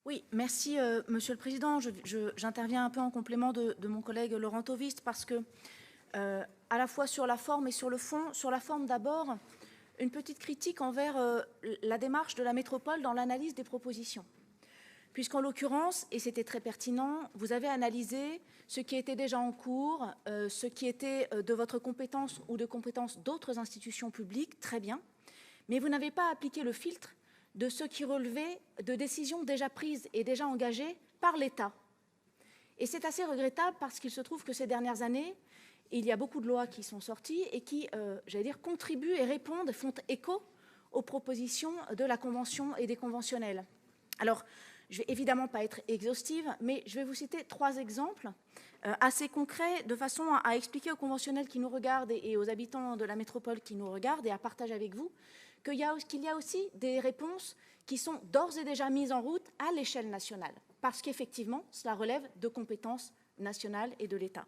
Oui, merci Monsieur le Président. J'interviens un peu en complément de mon collègue Laurent Tovist parce que, à la fois sur la forme et sur le fond, sur la forme d'abord, une petite critique envers la démarche de la métropole dans l'analyse des propositions. Puisqu'en l'occurrence, et c'était très pertinent, vous avez analysé ce qui était déjà en cours, ce qui était de votre compétence ou de compétence d'autres institutions publiques, très bien, mais vous n'avez pas appliqué le filtre de ce qui relevait de décisions déjà prises et déjà engagées par l'État. Et c'est assez regrettable parce qu'il se trouve que ces dernières années, il y a beaucoup de lois qui sont sorties et qui, j'allais dire, contribuent et répondent, font écho aux propositions de la Convention et des conventionnels. Alors, je ne vais évidemment pas être exhaustive, mais je vais vous citer 3 exemples assez concrets de façon à expliquer aux conventionnels qui nous regardent et aux habitants de la métropole qui nous regardent et à partager avec vous qu'il y a aussi des réponses qui sont d'ores et déjà mises en route à l'échelle nationale, parce qu'effectivement, cela relève de compétences nationales et de l'État.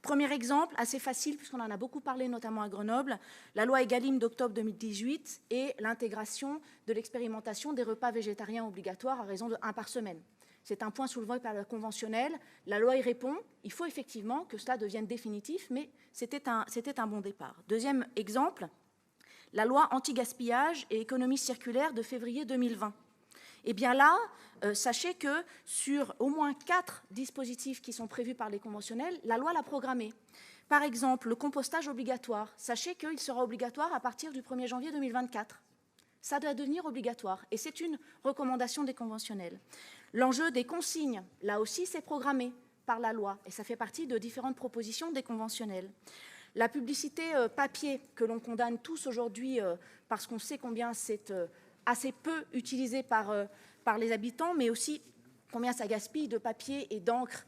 Premier exemple, assez facile, puisqu'on en a beaucoup parlé, notamment à Grenoble, la loi Egalim d'octobre 2018 et l'intégration de l'expérimentation des repas végétariens obligatoires à raison de 1 par semaine. C'est un point soulevé par le conventionnel. La loi y répond. Il faut effectivement que cela devienne définitif, mais c'était un bon départ. Deuxième exemple, la loi anti-gaspillage et économie circulaire de février 2020. Eh bien là, sachez que sur au moins 4 dispositifs qui sont prévus par les conventionnels, la loi l'a programmé. Par exemple, le compostage obligatoire. Sachez qu'il sera obligatoire à partir du 1er janvier 2024. Ça doit devenir obligatoire, et c'est une recommandation des conventionnels. L'enjeu des consignes, là aussi, c'est programmé par la loi, et ça fait partie de différentes propositions des conventionnels. La publicité papier, que l'on condamne tous aujourd'hui parce qu'on sait combien c'est assez peu utilisé par les habitants, mais aussi combien ça gaspille de papier et d'encre.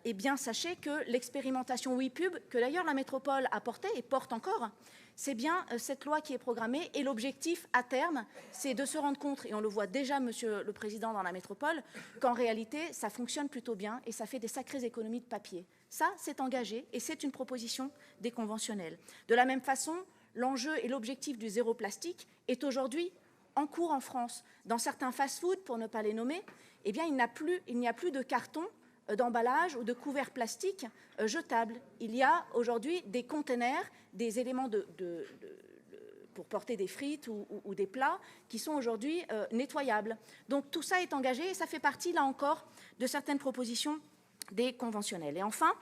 Eh bien, sachez que l'expérimentation WePub, que d'ailleurs la métropole a portée et porte encore, c'est bien cette loi qui est programmée. Et l'objectif, à terme, c'est de se rendre compte, et on le voit déjà, Monsieur le Président, dans la métropole, qu'en réalité, ça fonctionne plutôt bien et ça fait des sacrées économies de papier. Ça, c'est engagé et c'est une proposition des conventionnels. De la même façon, l'enjeu et l'objectif du zéro plastique est aujourd'hui en cours en France. Dans certains fast-foods, pour ne pas les nommer, eh bien, il n'y a plus de carton d'emballage ou de couverts plastiques jetables. Il y a aujourd'hui des containers, des éléments pour porter des frites ou des plats qui sont aujourd'hui nettoyables. Donc tout ça est engagé et ça fait partie, là encore, de certaines propositions des conventionnels. Et enfin,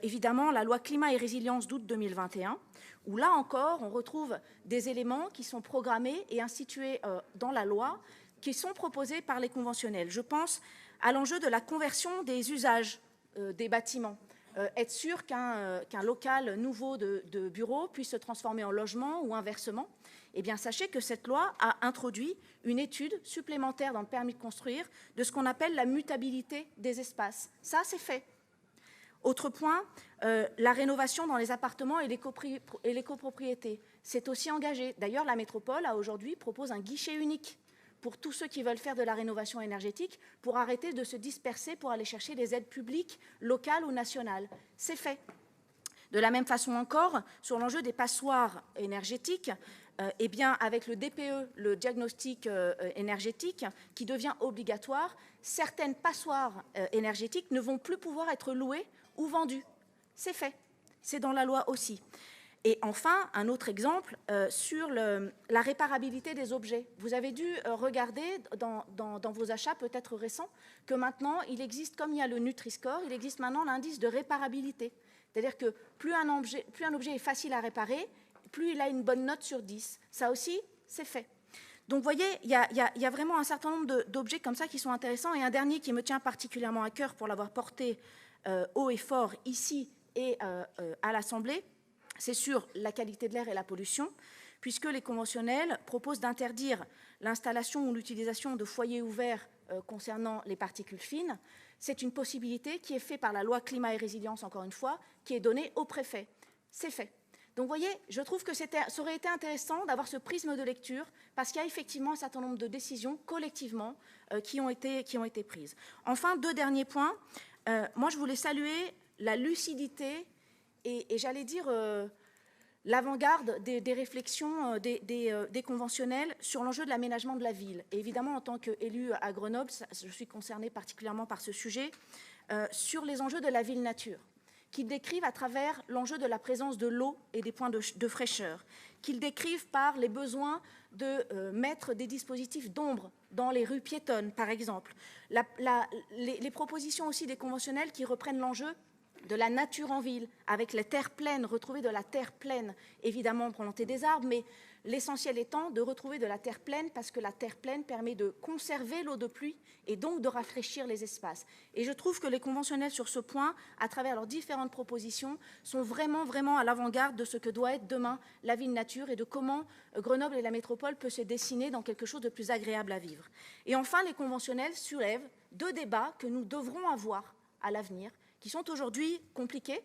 évidemment, la loi climat et résilience d'août 2021, où là encore, on retrouve des éléments qui sont programmés et institués dans la loi, qui sont proposés par les conventionnels. Je pense à l'enjeu de la conversion des usages des bâtiments. Être sûr qu'un local nouveau de bureau puisse se transformer en logement ou inversement. Eh bien, sachez que cette loi a introduit une étude supplémentaire dans le permis de construire de ce qu'on appelle la mutabilité des espaces. Ça, c'est fait. Autre point, la rénovation dans les appartements et les copropriétés. C'est aussi engagé. D'ailleurs, la métropole, aujourd'hui, propose un guichet unique pour tous ceux qui veulent faire de la rénovation énergétique, pour arrêter de se disperser pour aller chercher des aides publiques, locales ou nationales. C'est fait. De la même façon encore, sur l'enjeu des passoires énergétiques, eh bien, avec le DPE, le diagnostic énergétique, qui devient obligatoire, certaines passoires énergétiques ne vont plus pouvoir être louées ou vendues. C'est fait. C'est dans la loi aussi. Et enfin, un autre exemple sur la réparabilité des objets. Vous avez dû regarder dans vos achats peut-être récents que maintenant, il existe, comme il y a le Nutri-Score, il existe maintenant l'indice de réparabilité. C'est-à-dire que plus un objet est facile à réparer, plus il a une bonne note sur 10. Ça aussi, c'est fait. Donc, vous voyez, il y a vraiment un certain nombre d'objets comme ça qui sont intéressants. Et un dernier qui me tient particulièrement à cœur pour l'avoir porté haut et fort ici et à l'Assemblée, c'est sur la qualité de l'air et la pollution, puisque les conventionnels proposent d'interdire l'installation ou l'utilisation de foyers ouverts concernant les particules fines. C'est une possibilité qui est faite par la loi climat et résilience, encore une fois, qui est donnée au préfet. C'est fait. Donc, vous voyez, je trouve que ça aurait été intéressant d'avoir ce prisme de lecture, parce qu'il y a effectivement un certain nombre de décisions collectivement qui ont été prises. Enfin, 2 derniers points. Moi, je voulais saluer la lucidité et j'allais dire l'avant-garde des réflexions des conventionnels sur l'enjeu de l'aménagement de la ville. Et évidemment, en tant qu'élue à Grenoble, je suis concernée particulièrement par ce sujet, sur les enjeux de la ville-nature, qu'ils décrivent à travers l'enjeu de la présence de l'eau et des points de fraîcheur, qu'ils décrivent par les besoins de mettre des dispositifs d'ombre dans les rues piétonnes, par exemple. Les propositions aussi des conventionnels qui reprennent l'enjeu de la nature en ville, avec les terres pleines, retrouver de la terre pleine, évidemment planter des arbres, mais l'essentiel étant de retrouver de la terre pleine, parce que la terre pleine permet de conserver l'eau de pluie et donc de rafraîchir les espaces. Et je trouve que les conventionnels sur ce point, à travers leurs différentes propositions, sont vraiment, vraiment à l'avant-garde de ce que doit être demain la ville nature et de comment Grenoble et la métropole peut se dessiner dans quelque chose de plus agréable à vivre. Et enfin, les conventionnels soulèvent 2 débats que nous devrons avoir à l'avenir, qui sont aujourd'hui compliqués,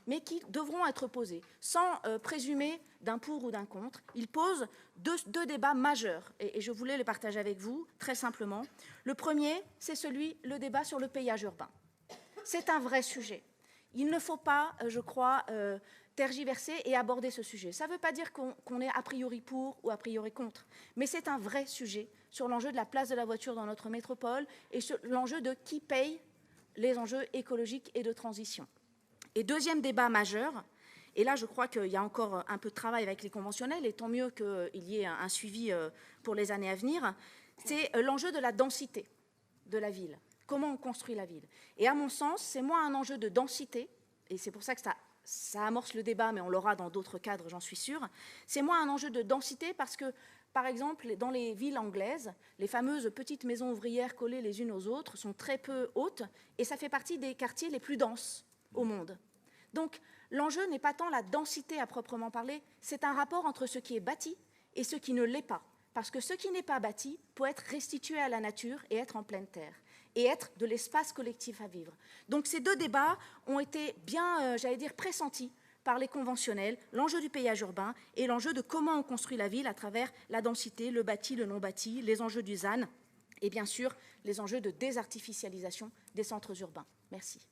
mais qui devront être posés. Sans présumer d'un pour ou d'un contre, ils posent deux débats majeurs, et je voulais les partager avec vous, très simplement. Le premier, c'est le débat sur le péage urbain. C'est un vrai sujet. Il ne faut pas, je crois, tergiverser et aborder ce sujet. Ça ne veut pas dire qu'on est a priori pour ou a priori contre, mais c'est un vrai sujet sur l'enjeu de la place de la voiture dans notre métropole et sur l'enjeu de qui paye les enjeux écologiques et de transition. Et deuxième débat majeur, et là je crois qu'il y a encore un peu de travail avec les conventionnels, et tant mieux qu'il y ait un suivi pour les années à venir, c'est l'enjeu de la densité de la ville. Comment on construit la ville. Et à mon sens, c'est moins un enjeu de densité, et c'est pour ça que ça amorce le débat, mais on l'aura dans d'autres cadres, j'en suis sûre, c'est moins un enjeu de densité parce que, par exemple, dans les villes anglaises, les fameuses petites maisons ouvrières collées les unes aux autres sont très peu hautes et ça fait partie des quartiers les plus denses au monde. Donc, l'enjeu n'est pas tant la densité à proprement parler, c'est un rapport entre ce qui est bâti et ce qui ne l'est pas. Parce que ce qui n'est pas bâti peut être restitué à la nature et être en pleine terre et être de l'espace collectif à vivre. Donc, ces 2 débats ont été bien, j'allais dire, pressentis par les conventionnels, l'enjeu du péage urbain et l'enjeu de comment on construit la ville à travers la densité, le bâti, le non-bâti, les enjeux du ZAN et bien sûr les enjeux de désartificialisation des centres urbains. Merci.